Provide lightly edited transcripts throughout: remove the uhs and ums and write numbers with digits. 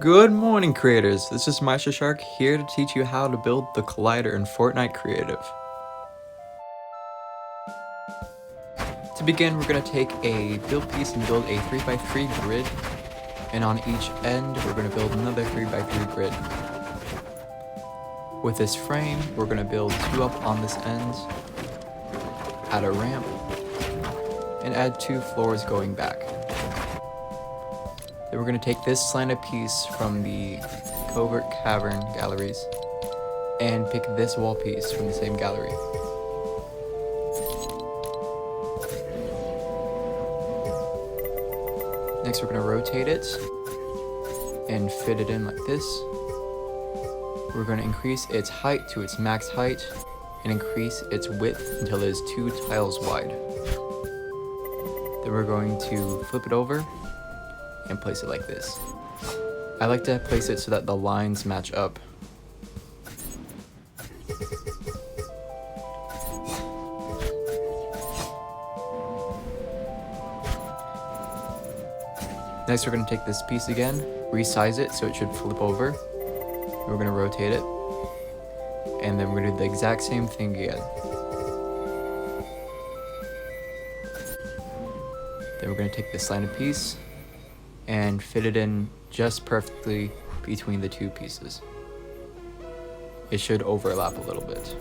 Good morning, creators. This is MaestroShark here to teach you how to build the collider in Fortnite Creative. To begin, we're going to take a build piece and build a 3x3 grid, and on each end we're going to build another 3x3 grid. With this frame, we're going to build two up on this end, add a ramp, and add 2 floors going back. Then we're going to take this slanted piece from the covert cavern galleries and pick this wall piece from the same gallery. Next we're going to rotate it and fit it in like this. We're going to increase its height to its max height and increase its width until it is 2 tiles wide. Then we're going to flip it over and place it like this. I like to place it so that the lines match up. Next we're going to take this piece again, resize it so it should flip over. We're going to rotate it, and then we're going to do the exact same thing again. Then we're going to take this slanted piece and fit it in just perfectly between the 2 pieces. It should overlap a little bit.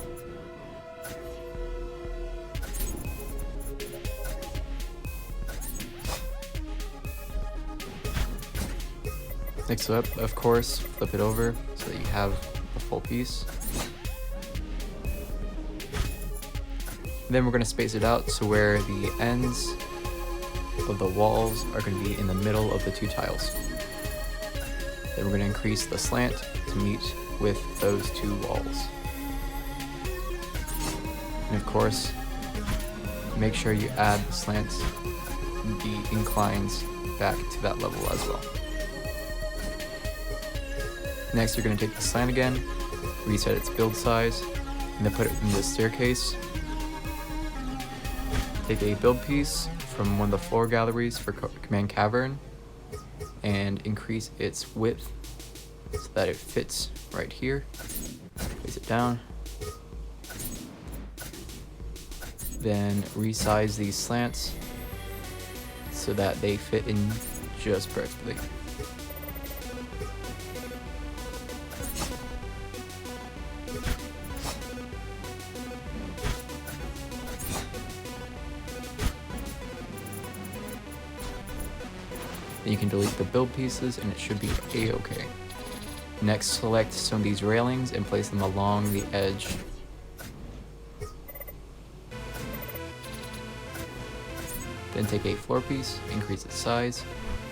Next up, of course, flip it over so that you have the full piece. Then we're going to space it out so where the ends of the walls are going to be in the middle of the 2 tiles. Then we're going to increase the slant to meet with those 2 walls. And of course, make sure you add the slants, the inclines back to that level as well. Next, you're going to take the slant again, reset its build size, and then put it in the staircase. Take a build piece from one of the floor galleries for Command Cavern and increase its width so that it fits right here. Place it down. Then resize these slants so that they fit in just perfectly. Then you can delete the build pieces and it should be a-okay. Next, select some of these railings and place them along the edge. Then take a floor piece, increase its size,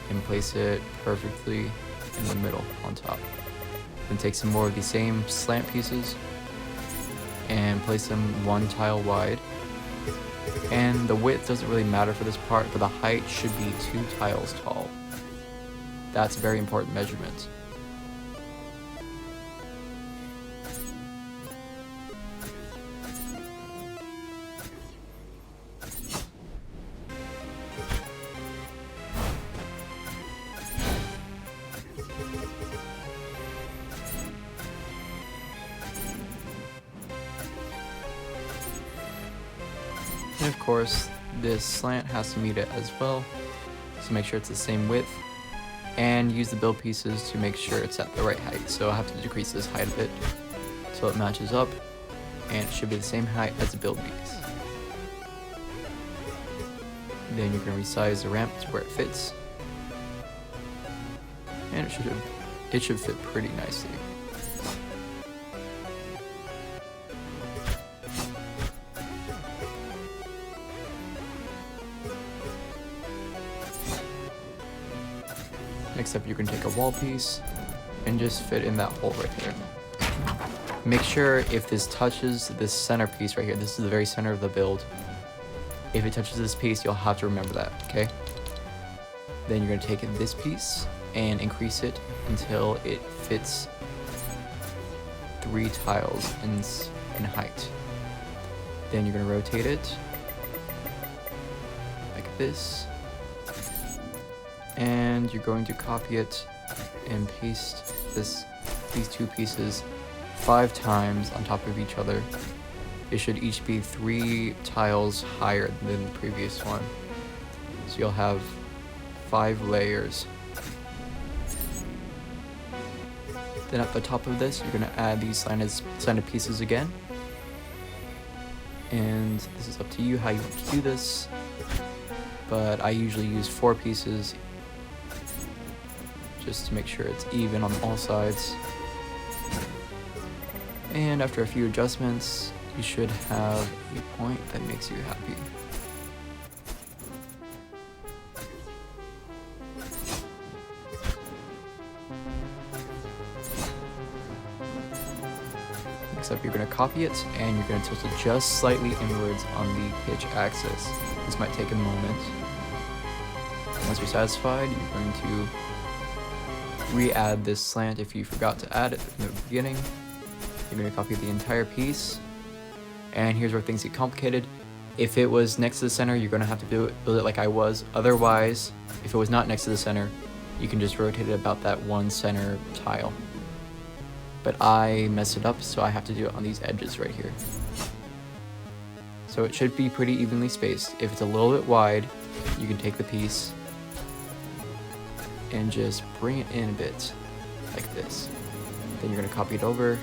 and place it perfectly in the middle on top. Then take some more of the same slant pieces and place them 1 tile wide. And the width doesn't really matter for this part, but the height should be 2 tiles tall. That's a very important measurement. And of course, this slant has to meet it as well, so make sure it's the same width, and use the build pieces to make sure it's at the right height. So I have to decrease this height a bit so it matches up, and it should be the same height as the build piece. Then you're going to resize the ramp to where it fits, and it should fit pretty nicely. Next up, you can take a wall piece and just fit in that hole right there. Make sure if this touches this center piece right here, this is the very center of the build. If it touches this piece, you'll have to remember that, okay? Then you're going to take this piece and increase it until it fits 3 tiles in height. Then you're going to rotate it like this, and you're going to copy it and paste these two pieces 5 times on top of each other. It should each be 3 tiles higher than the previous one. So you'll have 5 layers. Then at the top of this, you're going to add these slanted pieces again. And this is up to you how you want to do this, but I usually use 4 pieces just to make sure it's even on all sides. And after a few adjustments, you should have a point that makes you happy. Next up, you're going to copy it, and you're going to tilt it just slightly inwards on the pitch axis. This might take a moment. Once you're satisfied, you're going to re-add this slant if you forgot to add it in the beginning. You're going to copy the entire piece, and here's where things get complicated. If it was next to the center, you're going to have to build it like I was. Otherwise, if it was not next to the center, you can just rotate it about that one center tile. But I messed it up, so I have to do it on these edges right here. So it should be pretty evenly spaced. If it's a little bit wide, you can take the piece and just bring it in a bit, like this. Then you're going to copy it over.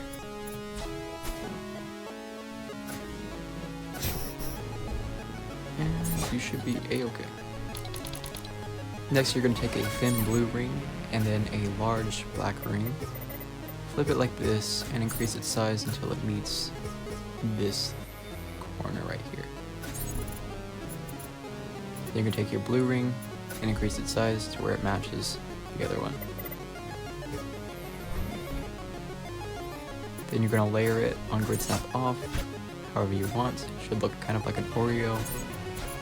And you should be a-okay. Next, you're going to take a thin blue ring and then a large black ring. Flip it like this and increase its size until it meets this corner right here. Then you're going to take your blue ring and increase its size to where it matches the other one. Then you're going to layer it on grid snap off, however you want. It should look kind of like an Oreo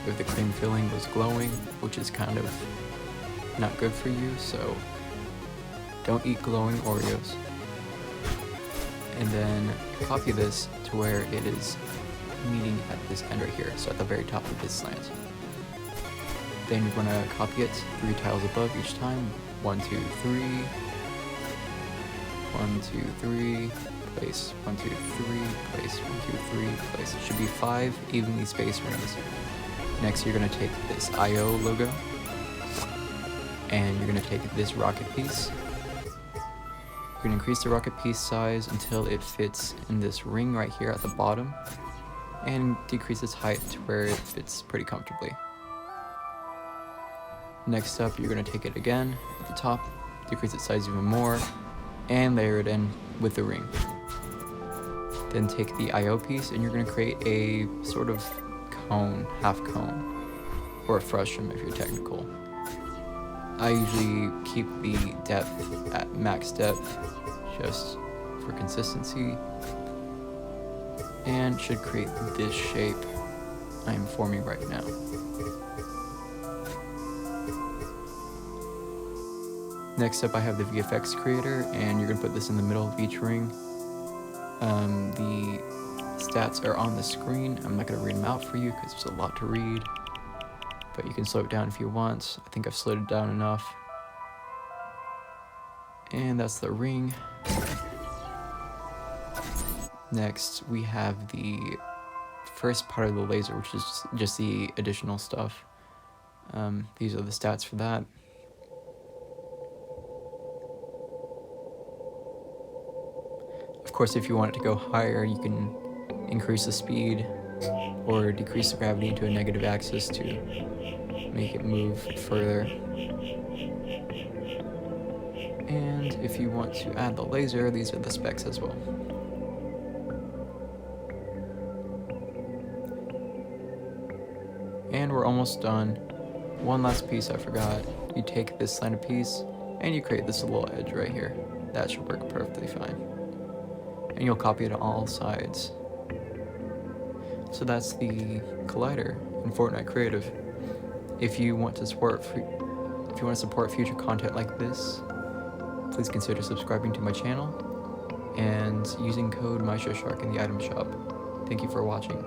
if the cream filling was glowing, which is kind of not good for you, so don't eat glowing Oreos. And then copy this to where it is meeting at this end right here, so at the very top of this slant. Then you're going to copy it 3 tiles above each time. 1, 2, 3. 1, 2, 3. Place. 1, 2, 3. Place. 1, 2, 3. Place. It should be 5 evenly spaced rings. Next, you're going to take this IO logo, and you're going to take this rocket piece. You're going to increase the rocket piece size until it fits in this ring right here at the bottom, and decrease its height to where it fits pretty comfortably. Next up, you're going to take it again at the top, decrease its size even more, and layer it in with the ring. Then take the IO piece and you're going to create a sort of cone, half cone, or a frustum if you're technical. I usually keep the depth at max depth just for consistency, and should create this shape I am forming right now. Next up, I have the VFX creator, and you're going to put this in the middle of each ring. The stats are on the screen. I'm not going to read them out for you because there's a lot to read, but you can slow it down if you want. I think I've slowed it down enough. And that's the ring. Next, we have the first part of the laser, which is just the additional stuff. These are the stats for that. Of course, if you want it to go higher, you can increase the speed or decrease the gravity into a negative axis to make it move further. And if you want to add the laser, these are the specs as well. And we're almost done. One last piece I forgot. You take this slanted piece and you create this little edge right here. That should work perfectly fine. And you'll copy it on all sides. So that's the collider in Fortnite Creative. If you want to support future content like this, please consider subscribing to my channel and using code MaestroShark in the item shop. Thank you for watching.